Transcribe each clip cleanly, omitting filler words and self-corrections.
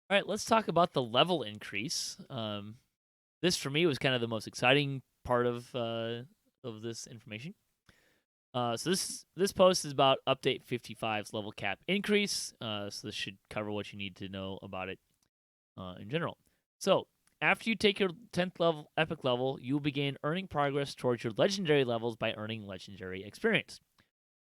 All right, let's talk about the level increase. This for me was kind of the most exciting part of this information. So this post is about update 55's level cap increase. So this should cover what you need to know about it in general. So after you take your 10th level epic level, you will begin earning progress towards your legendary levels by earning legendary experience.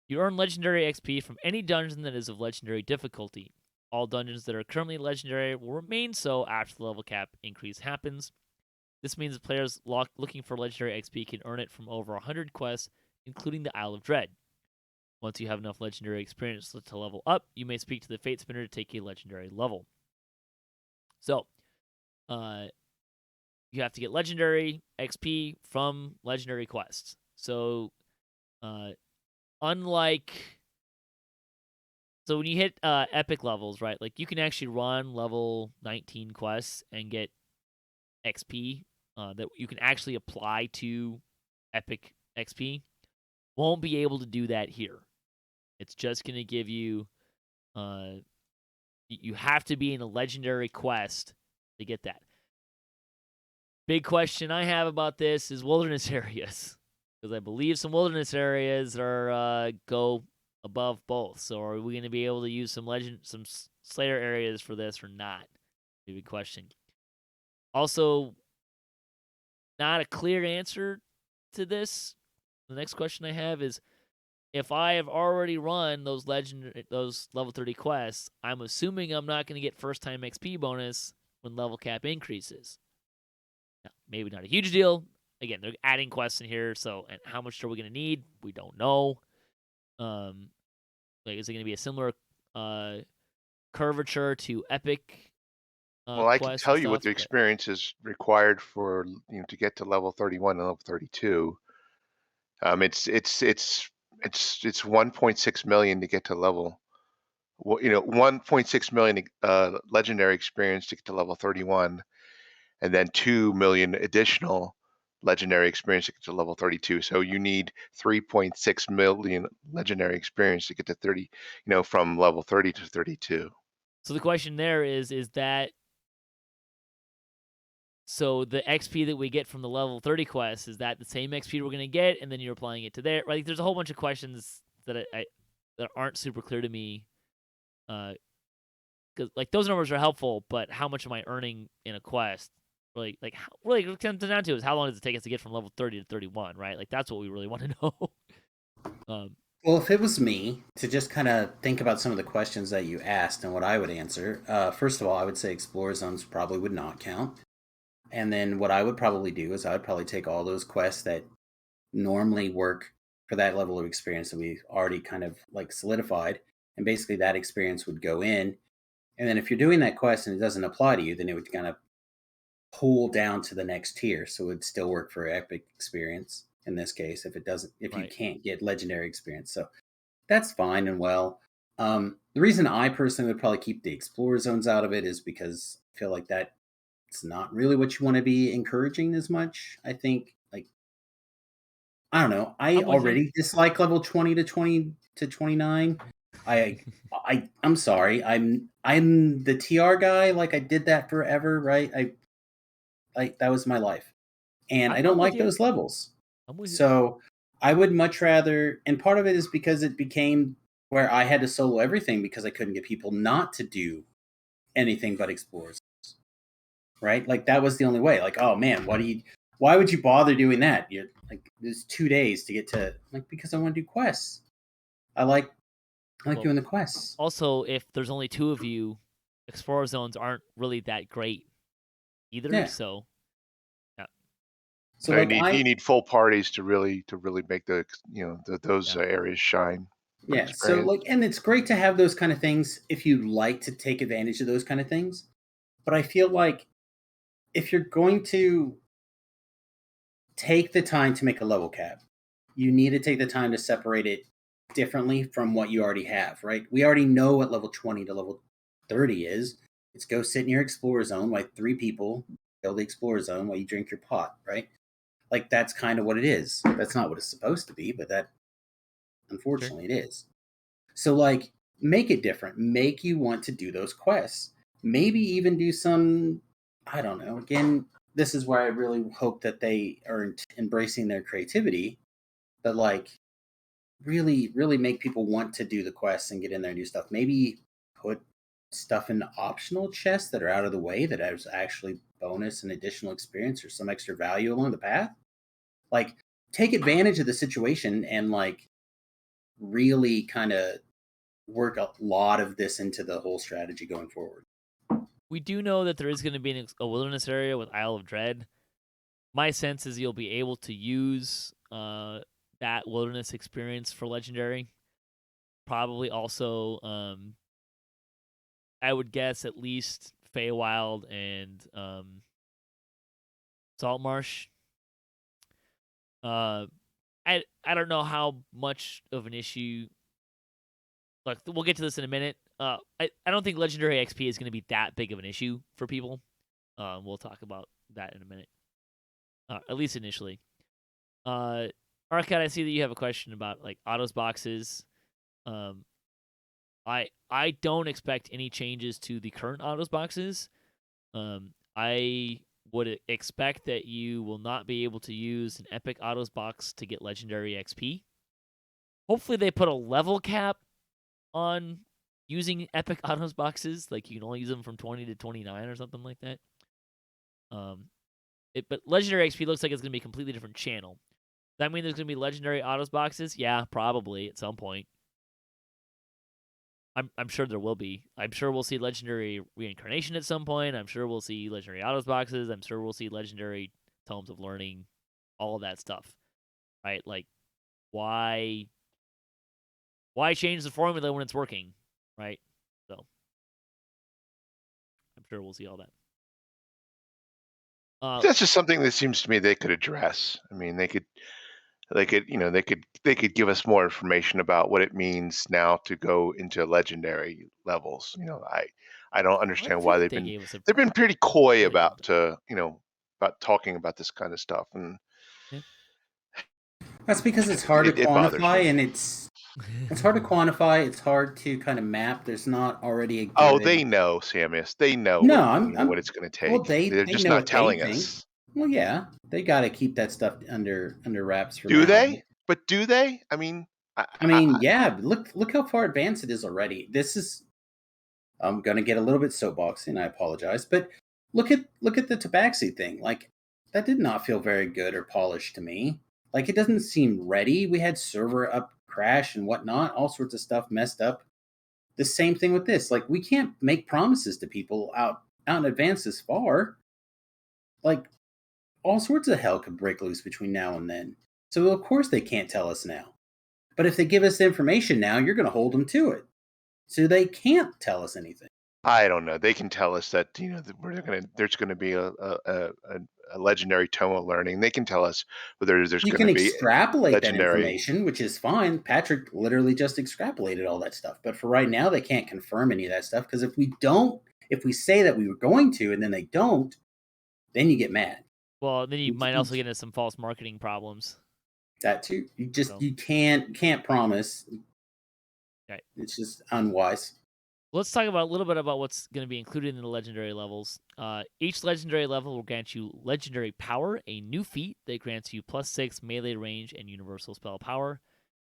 You earn legendary XP from any dungeon that is of legendary difficulty. All dungeons that are currently legendary will remain so after the level cap increase happens. This means that players looking for legendary XP can earn it from over 100 quests, including the Isle of Dread. Once you have enough legendary experience to level up, you may speak to the Fate Spinner to take a legendary level. So, you have to get legendary XP from legendary quests. So, unlike so when you hit epic levels, right? Like you can actually run level 19 quests and get XP that you can actually apply to epic XP. Won't be able to do that here. It's just going to give you you have to be in a legendary quest to get that. Big question I have about this is wilderness areas, because I believe some wilderness areas are go above both. So are we going to be able to use some Slayer areas for this or not? Big question. Also, not a clear answer to this. The next question I have is, if I have already run those level 30 quests, I'm assuming I'm not going to get first time XP bonus when level cap increases. Now, maybe not a huge deal. Again, they're adding quests in here, so and how much are we going to need? We don't know. Like, is it going to be a similar curvature to epic Well, I can quests and tell you what stuff? the But experience is required for, to get to level 31 and level 32. It's 1.6 million to get to level. Well, 1.6 million legendary experience to get to level 31, and then 2 million additional legendary experience to get to level 32. So you need 3.6 million legendary experience to get to 30, from level 30 to 32. so the question there is that so the XP that we get from the level 30 quest, is that the same XP we're going to get, and then you're applying it to there? Right? Like, there's a whole bunch of questions that I that aren't super clear to me. Because like those numbers are helpful, but how much am I earning in a quest? Really, what it comes down to is how long does it take us to get from level 30 to 31, right? Like that's what we really want to know. um, Well, if it was me to just kind of think about some of the questions that you asked and what I would answer, first of all, I would say Explorer Zones probably would not count. And then what I would probably do is I would probably take all those quests that normally work for that level of experience that we already kind of like solidified. And basically that experience would go in. And then if you're doing that quest and it doesn't apply to you, then it would kind of pull down to the next tier. So it would still work for epic experience in this case if it doesn't, if you right. can't get legendary experience. So that's fine and well. The reason I personally would probably keep the Explorer Zones out of it is because I feel like that it's not really what you want to be encouraging as much. I think, like, I don't know. I I'm with you. already dislike level 20 to 29. I I'm sorry. I'm the TR guy. Like I did that forever, right? I that was my life, and I don't I'm with like you. those levels. I'm with you. So I would much rather, and part of it is because it became where I had to solo everything because I couldn't get people not to do anything but explores, right? Like that was the only way. Like, oh man, why would you bother doing that? You like there's 2 days to get to like because I want to do quests. I like Well, doing the quests. also, if there's only two of you, Explorer Zones aren't really that great either. Yeah. So, yeah, So So you like need I you need full parties to really make those yeah, areas shine for yeah, so experience. like and it's great to have those kind of things if you like to take advantage of those kind of things. But I feel like if you're going to take the time to make a level cap, you need to take the time to separate it differently from what you already have, right? We already know what level 20 to level 30 is. It's go sit in your explorer zone like three people, build the explorer zone while you drink your pot, right? Like that's kind of what it is. That's not what it's supposed to be, but that sure. unfortunately it is. So like make it different. Make you want to do those quests. maybe even do some, I don't know. Again, this is where I really hope that they are embracing their creativity, but like really, really make people want to do the quests and get in there and do stuff. Maybe put stuff in optional chests that are out of the way that has actually bonus and additional experience or some extra value along the path. Like, take advantage of the situation and like really kind of work a lot of this into the whole strategy going forward. We do know that there is going to be a wilderness area with Isle of Dread. My sense is you'll be able to use that wilderness experience for legendary. Probably also, I would guess at least Feywild and Saltmarsh. I don't know how much of an issue. Look, we'll get to this in a minute. I don't think legendary XP is going to be that big of an issue for people. We'll talk about that in a minute. At least initially. Arkat, I see that you have a question about like autos boxes. I don't expect any changes to the current autos boxes. I would expect that you will not be able to use an epic autos box to get legendary XP. Hopefully they put a level cap on using epic autos boxes, like you can only use them from 20 to 29 or something like that. But legendary XP looks like it's going to be a completely different channel. Does that mean there's going to be legendary autos boxes? Yeah, probably at some point. I'm sure there will be. I'm sure we'll see legendary reincarnation at some point. I'm sure we'll see legendary autos boxes. I'm sure we'll see legendary tomes of learning, all of that stuff. Right? Like, why change the formula when it's working? Right? So I'm sure we'll see all that. That's just something that seems to me they could address. I mean, they could give us more information about what it means now to go into legendary levels. I don't understand why they've been pretty coy about talking about this kind of stuff, and that's because it's hard to quantify, and it's hard to quantify. It's hard to kind of map. There's not already a good... Oh, they know, Samius. They know what it's going to take. Well, they're just not telling us. Well, yeah, they got to keep that stuff under wraps for now. Do they? But do they? I mean, yeah. Look how far advanced it is already. This is... I'm gonna get a little bit soapboxy, and I apologize, but look at the Tabaxi thing. Like, that did not feel very good or polished to me. Like, it doesn't seem ready. We had server up crash and whatnot, all sorts of stuff messed up. The same thing with this. Like, we can't make promises to people out in advance this far. Like, all sorts of hell could break loose between now and then. So of course they can't tell us now. But if they give us the information now, you're going to hold them to it. So they can't tell us anything. I don't know. They can tell us that there's going to be a legendary tome of learning. They can tell us whether there's going to be... You can extrapolate that information, which is fine. Patrick literally just extrapolated all that stuff. But for right now, they can't confirm any of that stuff, because if we say that we were going to and then they don't, then you get mad. Well, then you might also get into some false marketing problems. That too. You can't promise. Right. It's just unwise. Let's talk about a little bit about what's going to be included in the legendary levels. Each legendary level will grant you legendary power, a new feat that grants you +6 melee range and universal spell power.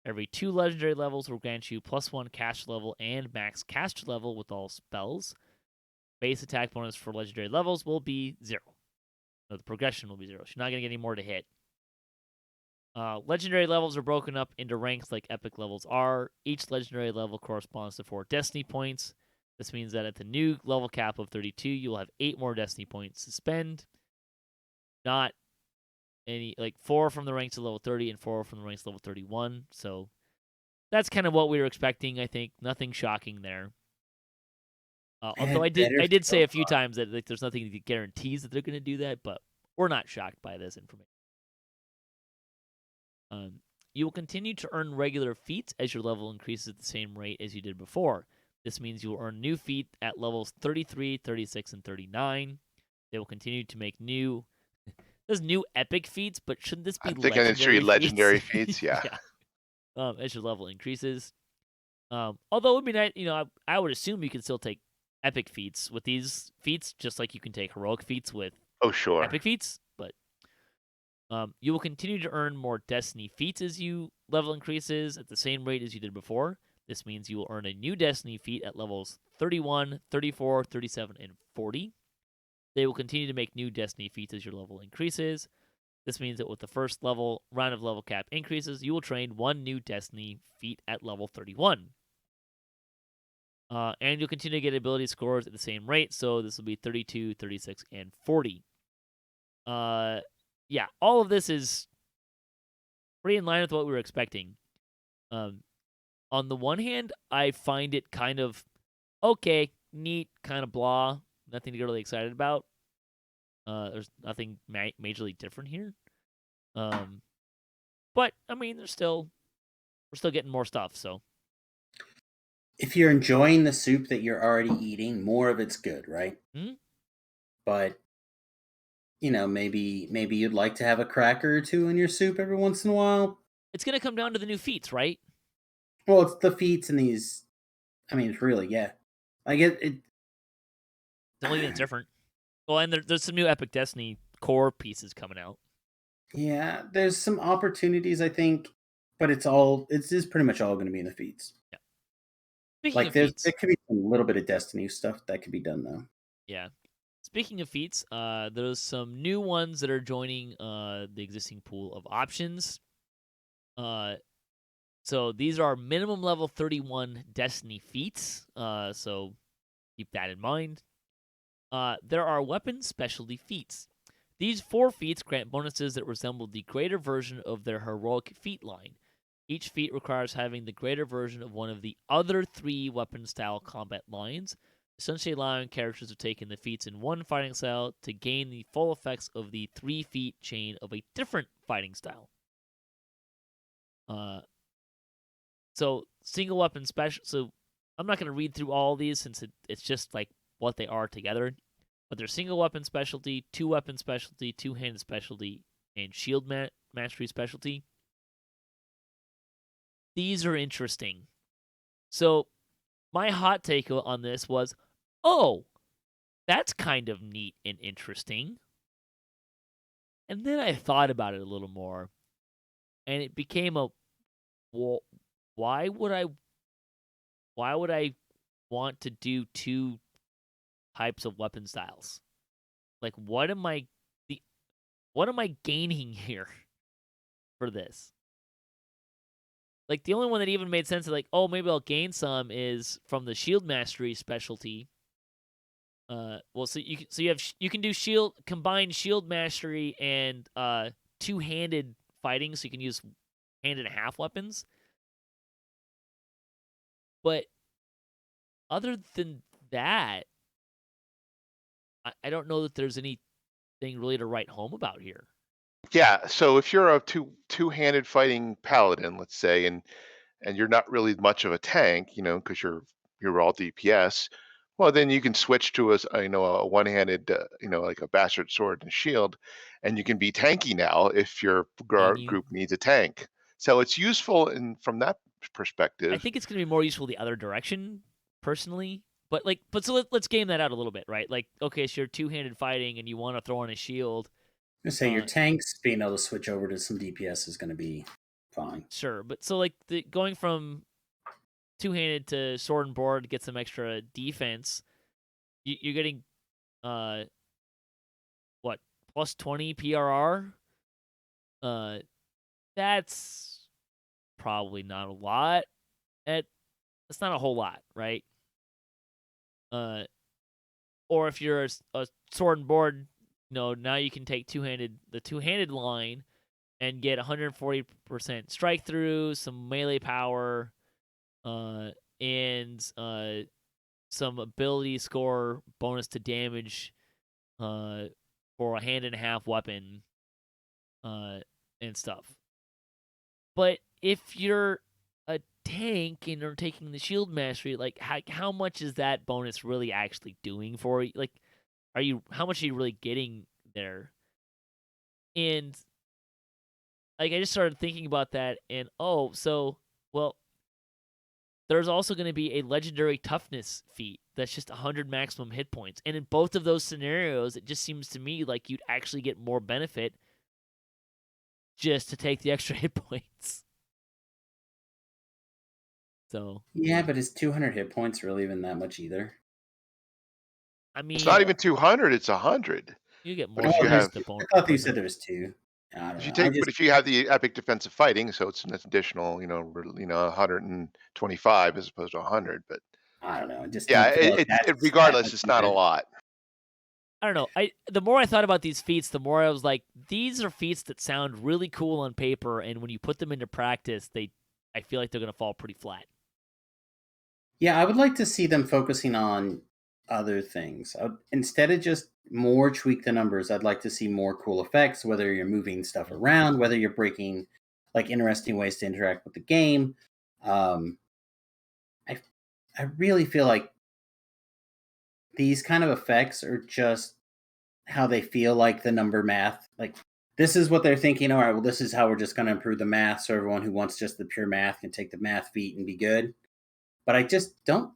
Every 2 legendary levels will grant you +1 cast level and max cast level with all spells. Base attack bonus for legendary levels will be 0. So the progression will be 0. So you're not going to get any more to hit. Legendary levels are broken up into ranks like epic levels are. Each legendary level corresponds to 4 destiny points. This means that at the new level cap of 32, you will have 8 more destiny points to spend. Not any, 4 from the ranks of level 30 and 4 from the ranks of level 31. So that's kind of what we were expecting, I think. Nothing shocking there. Although I did say a few times that there's nothing that guarantees that they're going to do that, but we're not shocked by this information. You will continue to earn regular feats as your level increases at the same rate as you did before. This means you will earn new feat at levels 33, 36, and 39. They will continue to make new epic feats, but shouldn't this be legendary feats? Yeah. As your level increases. Although it would be nice, I would assume you can still take epic feats. With these feats, just like you can take heroic feats with Oh, sure. epic feats, but you will continue to earn more Destiny feats as you level increases at the same rate as you did before. This means you will earn a new Destiny feat at levels 31, 34, 37, and 40. They will continue to make new Destiny feats as your level increases. This means that with the first round of level cap increases, you will train one new Destiny feat at level 31. And you'll continue to get ability scores at the same rate, so this will be 32, 36, and 40. Yeah, all of this is pretty in line with what we were expecting. On the one hand, I find it kind of okay, neat, kind of blah, nothing to get really excited about. There's nothing majorly different here. But I mean, we're still getting more stuff. So If you're enjoying the soup that you're already eating, more of it's good, right? Hmm? But maybe you'd like to have a cracker or two in your soup every once in a while. It's gonna come down to the new feats, right? Well, it's the feats and these. I mean, it's really, yeah. Like it The only thing that's different. Well, and there's some new Epic Destiny core pieces coming out. yeah, there's some opportunities, I think, but it's just pretty much all going to be in the feats. Yeah. Speaking Like of feats, there could be a little bit of Destiny stuff that could be done though. yeah. Speaking of feats, there's some new ones that are joining the existing pool of options. So these are minimum level 31 Destiny feats. So keep that in mind. There are weapon specialty feats. These 4 feats grant bonuses that resemble the greater version of their heroic feat line. Each feat requires having the greater version of one of the other 3 weapon style combat lines, essentially allowing characters to take in the feats in one fighting style to gain the full effects of the 3 feat chain of a different fighting style. So single weapon special. So I'm not going to read through all of these since it's just like what they are together. But they're single weapon specialty, 2 weapon specialty, 2-handed specialty, and shield mastery specialty. These are interesting. So my hot take on this was, oh, that's kind of neat and interesting. And then I thought about it a little more, and it became well, why would I want to do 2 types of weapon styles? Like, what am I gaining here for this? Like, the only one that even made sense is like, oh, maybe I'll gain some is from the shield mastery specialty. Well, so you can do combined shield mastery and 2-handed fighting, so you can use hand and a half weapons. But other than that, I don't know that there's anything really to write home about here. Yeah. So if you're a two-handed fighting paladin, let's say, and you're not really much of a tank, because you're all DPS, well, then you can switch to a one-handed, like a bastard sword and shield, and you can be tanky now if your And you, group needs a tank. So it's useful from that I perspective. think it's gonna be more useful the other direction, personally. But so let's game that out a little bit, right? Like, okay, so you're 2-handed fighting and you want to throw on a shield. I say your tanks being able to switch over to some DPS is going to be fine. Sure, but so like going from 2-handed to sword and board gets some extra defense. You're getting what, plus 20 PRR? That's probably not a lot. That's not a whole lot, right? Or if you're a sword and board, now you can take the two-handed line and get 140% strike through, some melee power, and some ability score bonus to damage for a hand and a half weapon and stuff. But if you're a tank and you're taking the shield mastery, like how much is that bonus really actually doing for you? Like, how much are you really getting there? And like I just started thinking about that, and well, there's also going to be a legendary toughness feat that's just 100 maximum hit points. And in both of those scenarios, it just seems to me like you'd actually get more benefit just to take the extra hit points. So Yeah, but is 200 hit points really even that much either? I mean, It's not even 200; it's 100. you get But more if you there's have, the bonus. I thought you said there was 2. I don't if you know. I take, but just if you have the epic defensive fighting, so it's an additional, 125 as opposed to 100. But I don't know. I just yeah, don't feel like that's that regardless, much it's not a either. lot. I don't know. The more I thought about these feats, the more I was like, these are feats that sound really cool on paper, and when you put them into practice, I feel like they're gonna fall pretty flat. Yeah, I would like to see them focusing on other things. Instead of just more tweak the numbers, I'd like to see more cool effects, whether you're moving stuff Mhm. around, whether you're breaking like interesting ways to interact with the game. Um, I really feel like these kind of effects are just how they feel like the number math. Like this is what they're thinking. All right, well, this is how we're just going to improve the math, so everyone who wants just the pure math can take the math feat and be good. But I just don't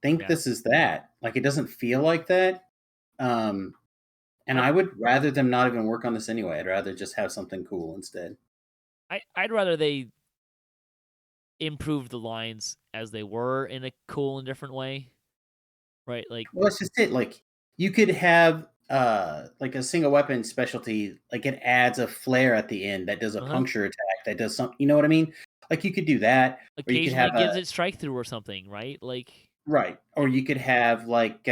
think Yeah. this is that. Like it doesn't feel like that. And I- I would rather them not even work on this anyway. I'd rather just have something cool instead. I'd rather they improve the lines as they were in a cool and different way, right? Like, Well, that's just it. Like you could have like a single weapon specialty, like it adds a flare at the end that does a puncture attack, that does something, you know what I mean? Like you could do that, or you could occasionally have a gives it strike through or something, right? Like, right, or you could have like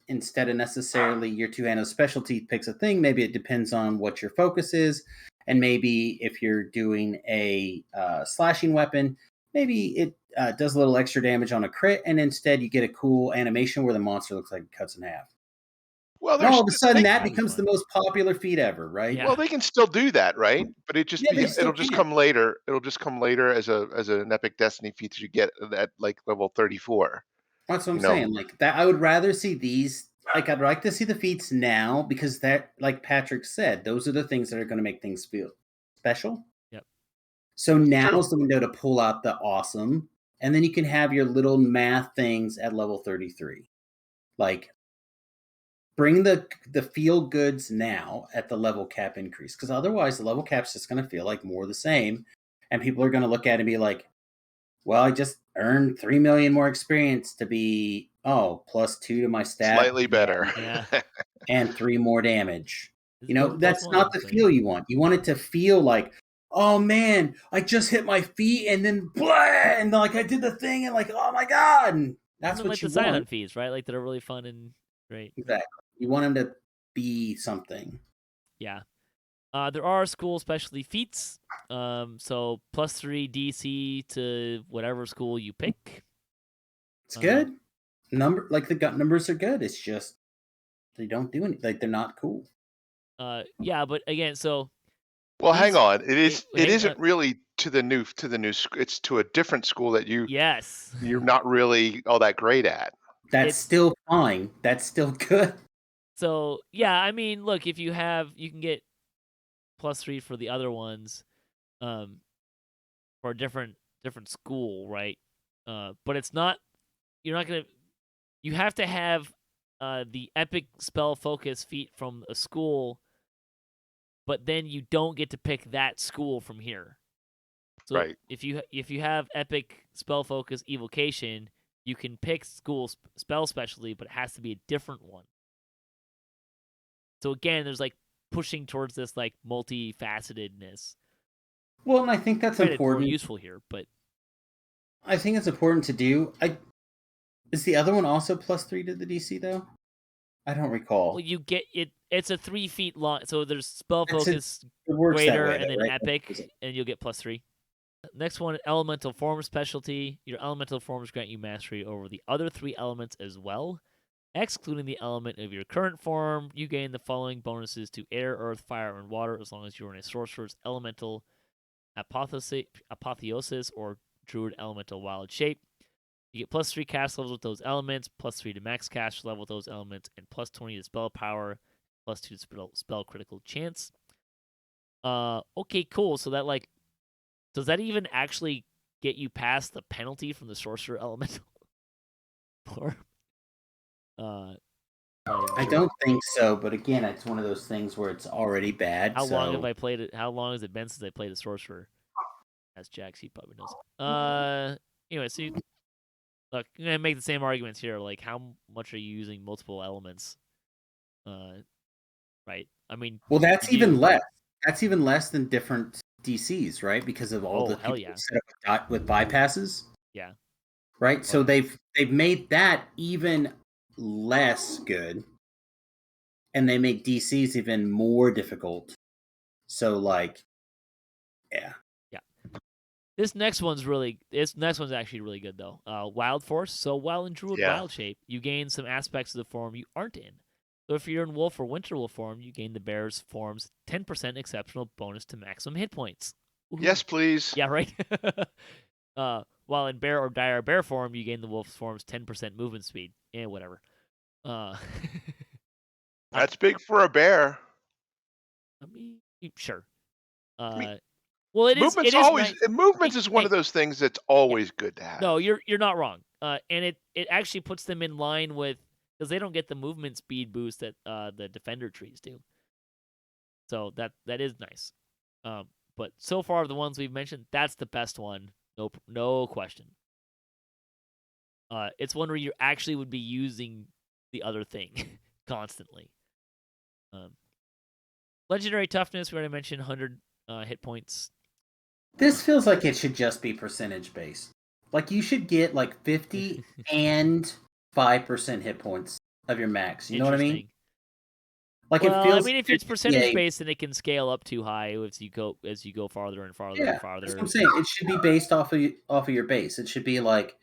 instead of necessarily your two-handed specialty picks a thing, maybe it depends on what your focus is, and maybe if you're doing a slashing weapon, maybe it does a little extra damage on a crit, and instead you get a cool animation where the monster looks like it cuts in half. Well, And all there's of a sudden, they, that That'd be becomes the fun. most popular feat ever, right? Yeah. they can still do that, right? But Yeah, they still it'll just can. come later. It'll just come later as an epic destiny feat that you get at like level 34. That's what I'm You know, saying. Like that, I would rather see these. Like, I'd like to see the feats now because that, like Patrick said, those are the things that are going to make things feel special. Yep. So it's true. now's the window to pull out the awesome, and then you can have your little math things at level 33. Like, bring the feel goods now at the level cap increase, because otherwise the level cap's just going to feel like more the same, and people are going to look at it and be like, well, I just earned 3 million more experience to be +2 to my stat Slightly better. Yeah. and 3 more damage. It's You know, plus that's not one, the so feel yeah. you want. You want it to feel like, oh man, I just hit my feet and then blah, and like I did the thing and like, oh my god, and that's Something what like you the want. silent feeds, right? Like that are really fun and great. Exactly. You want them to be something. Yeah. There are school specialty feats. So +3 DC to whatever school you pick. It's good. The gut numbers are good. It's just they don't do anything. Like they're not cool. Yeah, but again, so Well, hang these on. It hang isn't really to the new it's to a different school that yes. you're not really all that great at. That's It's still fine. That's still good. so yeah, I mean, look, if you can get +3 for the other ones, for a different school, right? But it's not you're not gonna you have to have the epic spell focus feat from a school, but then you don't get to pick that school from here. So Right. if you have epic spell focus evocation, you can pick school spell specialty, but it has to be a different one. So again, there's like pushing towards this like multifacetedness. Well, and I think that's Granted, more important. useful here, but I think it's important to do. Is the other one also +3 to the DC though? I don't recall. well, you get it. It's a 3 feet long, so there's spell It focus works that greater way, and though, then right? epic, and you'll get +3. Next one, elemental form specialty. Your elemental forms grant you mastery over the other 3 elements as well. Excluding the element of your current form, you gain the following bonuses to air, earth, fire, and water as long as you're in a sorcerer's elemental apotheosis or druid elemental wild shape. You get +3 cast levels with those elements, +3 to max cast level with those elements, and +20 to spell power, +2 to spell critical chance. Okay, cool. So that like, does that even actually get you past the penalty from the sorcerer elemental form. I don't think so, but again, it's one of those things where it's already bad. How long so have I played it? How long has it been since I played a sorcerer? As Jax, he probably knows. Anyway, so look, I'm gonna make the same arguments here. Like, how much are you using multiple elements? Right. I mean, well, that's you do, even but less. That's even less than different DCs, right? Because of all oh the hell people yeah, set up with bypasses, yeah. right? So But they've made that even less good, and they make DCs even more difficult. So like, yeah. this next one's actually really good though. Wild Force. So while in Druid Yeah. Wild shape, you gain some aspects of the form you aren't in. So if you're in Wolf or Winter Wolf form, you gain the Bear's form's 10% exceptional bonus to maximum hit points. Woohoo. Yes, please. Yeah, right. While in Bear or Dire Bear form, you gain the Wolf's form's 10% movement speed. Whatever. That's big for a bear. I mean, sure. I mean, Well, it is nice. Movements is one of those things that's Yeah. always good to have. No, you're not wrong. And it actually puts them in line with, because they don't get the movement speed boost that the defender trees do. So that is nice. But so far the ones we've mentioned, that's the best one. No question. It's one where you actually would be using the other thing constantly. Legendary Toughness, we already mentioned 100 hit points. This feels like it should just be percentage based. Like you should get like 50 and 5% hit points of your max. You know what I mean? Like well, it feels. I mean, if it's percentage based, then it can scale up too high as you go farther and farther and farther. That's what I'm saying. It should be based off of your base. It should be like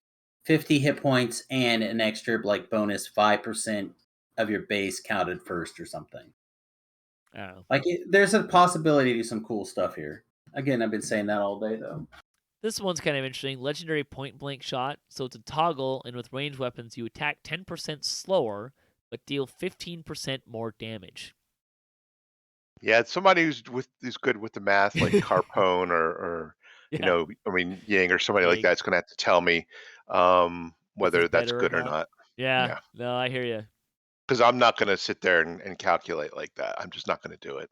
50 hit points and an extra like bonus 5% of your base counted first or something. I don't know. Like there's a possibility to do some cool stuff here. Again, I've been saying that all day though. This one's kind of interesting. Legendary point blank shot. So it's a toggle, and with ranged weapons, you attack 10% slower, but deal 15% more damage. Yeah, it's somebody who's good with the math, like Carpone or Yeah. I mean Yang or somebody like Yang. that's going to have to tell me whether that's good or not. Yeah. No, I hear you. Because I'm not going to sit there and calculate like that. I'm just not going to do it.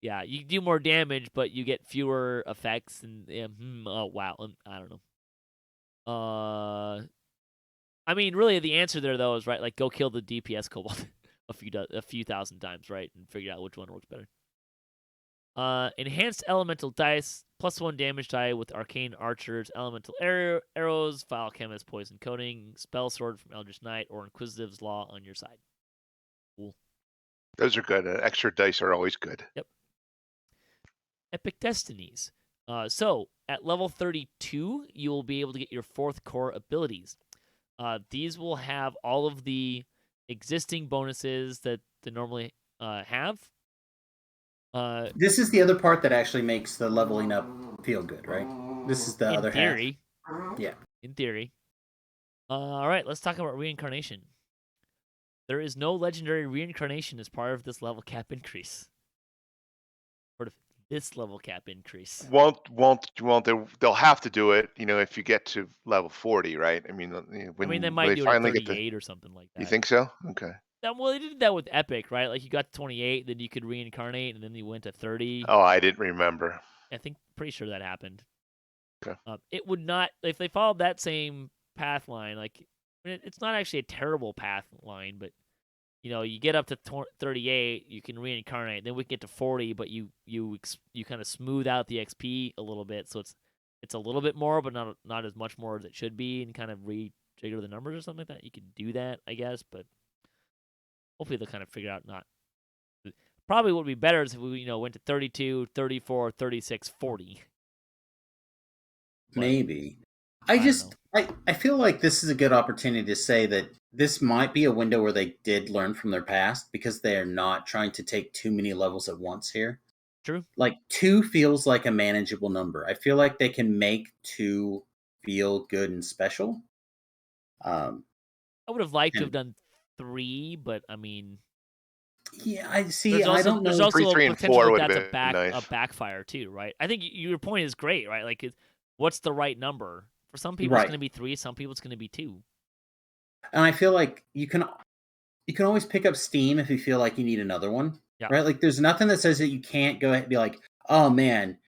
Yeah, you do more damage, but you get fewer effects, and oh wow, I don't know. I mean, really, the answer there though is right. Like, go kill the DPS kobold a few thousand times, right, and figure out which one works better. Enhanced elemental dice, +1 damage die with arcane archers, elemental arrows, vile chemist poison coating, spell sword from Eldritch Knight, or Inquisitive's Law on your side. Cool. Those are good. Extra dice are always good. Yep. Epic Destinies. So at level 32, you will be able to get your 4th core abilities. These will have all of the existing bonuses that they normally have. This is the other part that actually makes the leveling up feel good, right? This is the other theory, half. Yeah. In theory. All right, let's talk about Reincarnation. There is no legendary Reincarnation as part of this level cap increase. This level cap increase. Won't they'll have to do it, if you get to level 40, right? I mean, when they might do it at 38 or something like that. You think so? Okay. Well, they did that with Epic, right? Like you got to 28, then you could reincarnate, and then you went to 30. Oh, I didn't remember. Pretty sure that happened. Okay. It would not, if they followed that same path line, like it's not actually a terrible path line, but you get up to 38, you can reincarnate. Then we get to 40, but you kind of smooth out the XP a little bit, so it's a little bit more, but not as much more as it should be, and kind of rejigger the numbers or something like that. You could do that, I guess, but hopefully they'll kind of figure out not. Probably what would be better is if we went to 32, 34, 36, 40. But maybe. I feel like this is a good opportunity to say that this might be a window where they did learn from their past, because they are not trying to take too many levels at once here. True. Like 2 feels like a manageable number. I feel like they can make 2 feel good and special. I would have liked to have done 3, but I mean, yeah, I see. I don't know. There's also 3, a 3, and potential 4 that would have that's been nice. a backfire too, right? I think your point is great, right? Like what's the right number. For some people, it's Right. going to be 3. Some people, it's going to be 2. And I feel like you can always pick up Steam if you feel like you need another one, Yeah. right? Like, there's nothing that says that you can't go ahead and be like, oh man,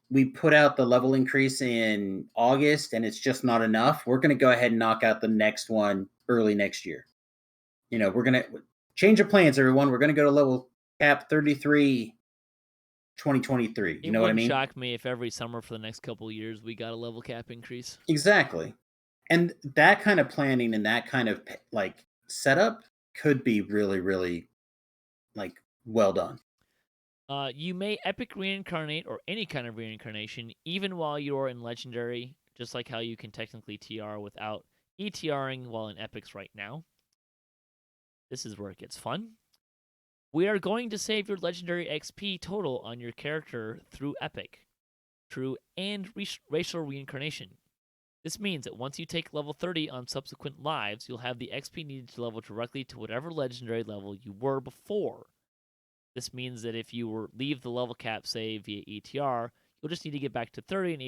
we put out the level increase in August and it's just not enough. We're going to go ahead and knock out the next one early next year. We're going to change of plans, everyone. We're going to go to level cap 33 2023. You It know what I wouldn't mean? shock me if every summer for the next couple of years we got a level cap increase. Exactly. And that kind of planning and that kind of like setup could be really, really like well done. You may epic reincarnate or any kind of reincarnation even while you're in legendary, just like how you can technically TR without ETRing while in epics right now. This is where it gets fun. We are going to save your legendary XP total on your character through epic, true, and racial reincarnation. This means that once you take level 30 on subsequent lives, you'll have the XP needed to level directly to whatever legendary level you were before. This means that if you leave the level cap, say, via ETR, you'll just need to get back to 30 and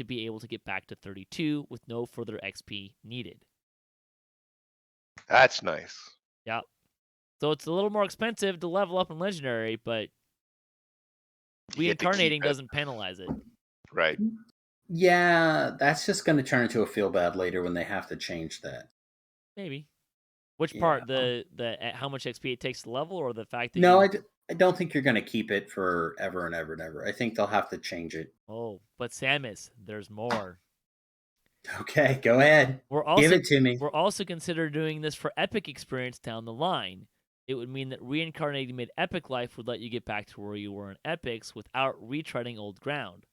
be able to get back to 32 with no further XP needed. That's nice. Yeah. So it's a little more expensive to level up in legendary, but You get to keep reincarnating it. doesn't penalize it. Right. Yeah, that's just going to turn into a feel bad later when they have to change that. Maybe. Which part? The how much XP it takes to level, or the fact that No, you... I don't think you're going to keep it forever and ever and ever. I think they'll have to change it. Oh, but Samius, there's more. Okay, go ahead. Give it to me. We're also consider doing this for epic experience down the line. It would mean that reincarnating mid-epic life would let you get back to where you were in epics without retreading old ground.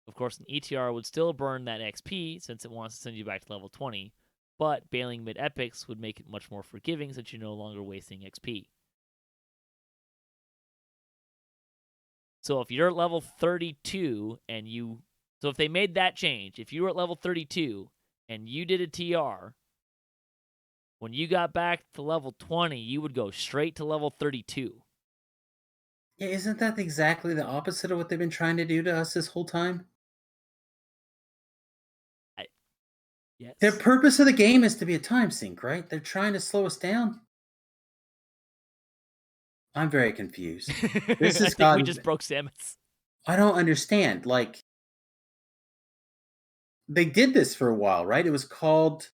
Of course, an ETR would still burn that XP since it wants to send you back to level 20, but bailing mid-epics would make it much more forgiving since you're no longer wasting XP. So if you're at level 32 and so if they made that change, if you were at level 32 and you did a TR, when you got back to level 20, you would go straight to level 32. Yeah, isn't that exactly the opposite of what they've been trying to do to us this whole time? Yes. The purpose of the game is to be a time sink, right? They're trying to slow us down. I'm very confused. This has I think we just broke Samius. I don't understand. Like, they did this for a while, right? It was called...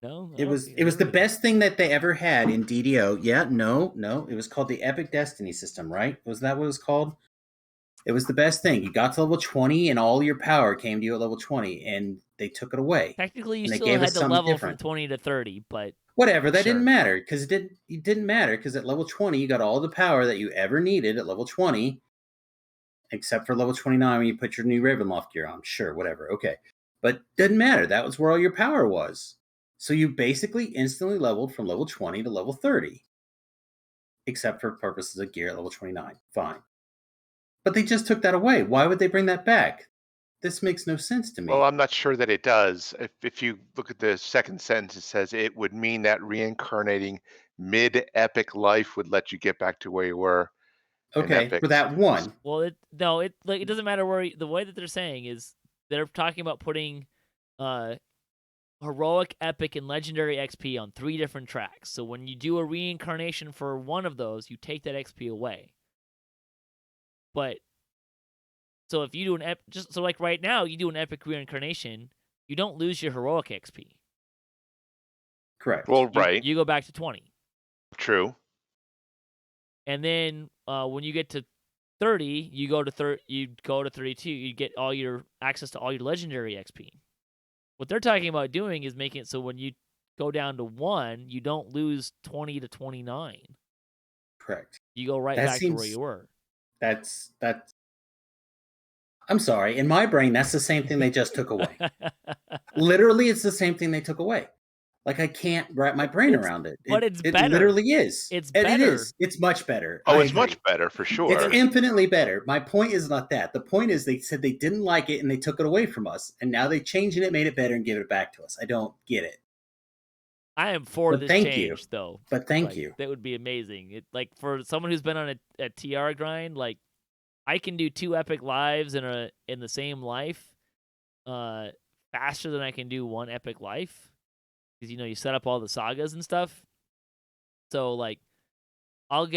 No, it was the best thing that they ever had in DDO. Yeah, no. It was called the Epic Destiny system, right? Was that what it was called? It was the best thing. You got to level 20 and all your power came to you at level 20 and they took it away. Technically, you and they still gave had us to something level different. from 20 to 30, but... Whatever, that Sure. didn't matter because it didn't matter because at level 20 you got all the power that you ever needed at level 20, except for level 29 when you put your new Ravenloft gear on. Sure, whatever, okay. But didn't matter. That was where all your power was. So you basically instantly leveled from level 20 to level 30. Except for purposes of gear at level 29. Fine. But they just took that away. Why would they bring that back? This makes no sense to me. Well, I'm not sure that it does. If you look at the second sentence, it says it would mean that reincarnating mid-epic life would let you get back to where you were in Okay, for epics. that one. Well, it doesn't matter where the way that they're saying is they're talking about putting heroic, epic, and legendary XP on 3 different tracks. So when you do a reincarnation for one of those, you take that XP away. But so if you do so like right now, you do an epic reincarnation, you don't lose your heroic XP. Correct. Well, right. You go back to 20. True. And then when you get to 30, you go to 32. You get all your access to all your legendary XP. What they're talking about doing is making it so when you go down to 1, you don't lose 20 to 29. Correct. You go right back to where you were. That's I'm sorry. In my brain, that's the same thing they just took away. Literally, it's the same thing they took away. Like, I can't wrap my brain around it. But it's better. It literally is. It's better. It is. It's much better. Oh, it's much better for sure. It's infinitely better. My point is not that. The point is they said they didn't like it and they took it away from us. And now they changed it, made it better, and give it back to us. I don't get it. I am for this change, though. But thank you. That would be amazing. It, like, for someone who's been on a TR grind, like, I can do 2 epic lives in the same life faster than I can do one epic life, because you set up all the sagas and stuff. So like, I'll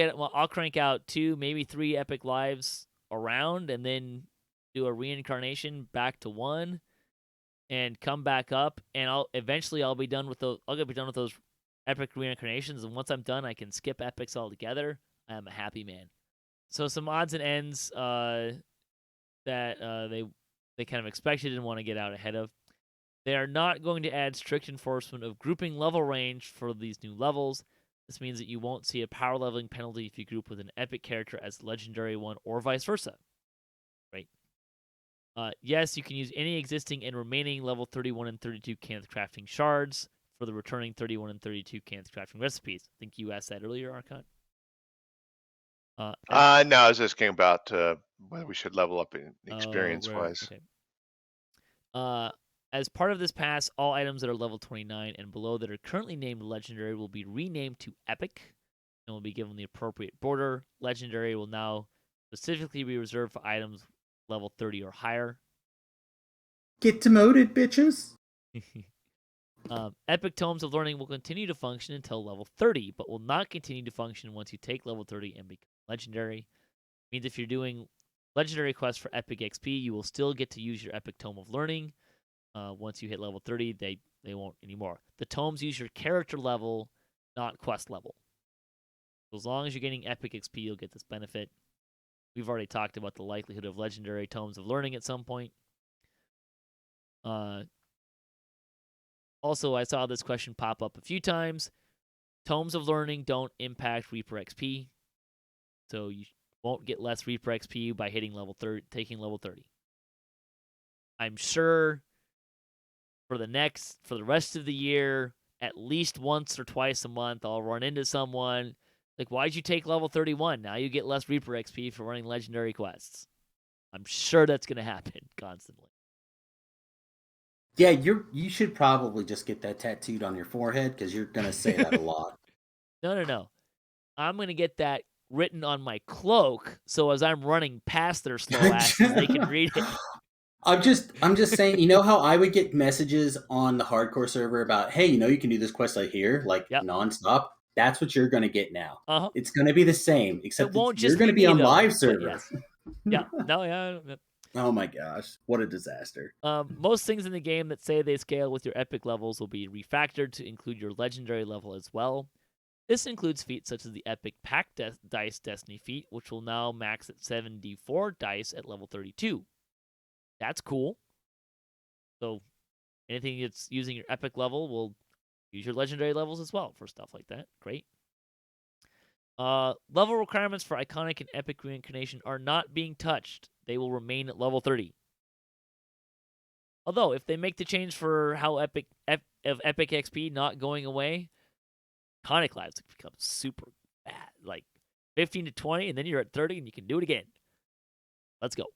crank out 2, maybe 3 epic lives around, and then do a reincarnation back to 1, and come back up, and I'll be done with those. I'll be done with those epic reincarnations, and once I'm done, I can skip epics altogether. I am a happy man. So some odds and ends that they kind of expected and want to get out ahead of. They are not going to add strict enforcement of grouping level range for these new levels. This means that you won't see a power leveling penalty if you group with an epic character as legendary one, or vice versa. Right? Yes, you can use any existing and remaining level 31 and 32 Canth crafting shards for the returning 31 and 32 Canth crafting recipes. I think you asked that earlier, Arkat. No, I was asking about whether we should level up in experience-wise. Okay. As part of this pass, all items that are level 29 and below that are currently named Legendary will be renamed to Epic and will be given the appropriate border. Legendary will now specifically be reserved for items level 30 or higher. Get demoted, bitches! Epic Tomes of Learning will continue to function until level 30, but will not continue to function once you take level 30 and become Legendary. It means if you're doing Legendary quests for Epic XP, you will still get to use your Epic Tome of Learning. Once you hit level 30, they won't anymore. The tomes use your character level, not quest level. So as long as you're getting Epic XP, you'll get this benefit. We've already talked about the likelihood of Legendary Tomes of Learning at some point. Also, I saw this question pop up a few times. Tomes of Learning don't impact Reaper XP, so you won't get less Reaper XP by hitting level 30, taking level 30. I'm sure for the rest of the year, at least once or twice a month, I'll run into someone like, "Why'd you take level 31? Now you get less Reaper XP for running legendary quests." I'm sure that's gonna happen constantly. Yeah, you should probably just get that tattooed on your forehead, because you're gonna say that a lot. No. I'm gonna get that written on my cloak, so as I'm running past their slow asses, they can read it. I'm just saying, you know how I would get messages on the hardcore server about, hey, you can do this quest right here, like nonstop? That's what you're gonna get now. Uh-huh. It's gonna be the same, except it won't you're just gonna be on though, live server. Yes. Yeah. No, yeah. Oh my gosh, what a disaster. Most things in the game that say they scale with your epic levels will be refactored to include your legendary level as well. This includes feats such as the epic pack dice destiny feat, which will now max at 7d4 dice at level 32. That's cool. So anything that's using your epic level will use your legendary levels as well for stuff like that. Great. Level requirements for iconic and epic reincarnation are not being touched. They will remain at level 30. Although, if they make the change for how epic XP not going away, iconic lives become super bad. Like 15 to 20, and then you're at 30, and you can do it again. Let's go.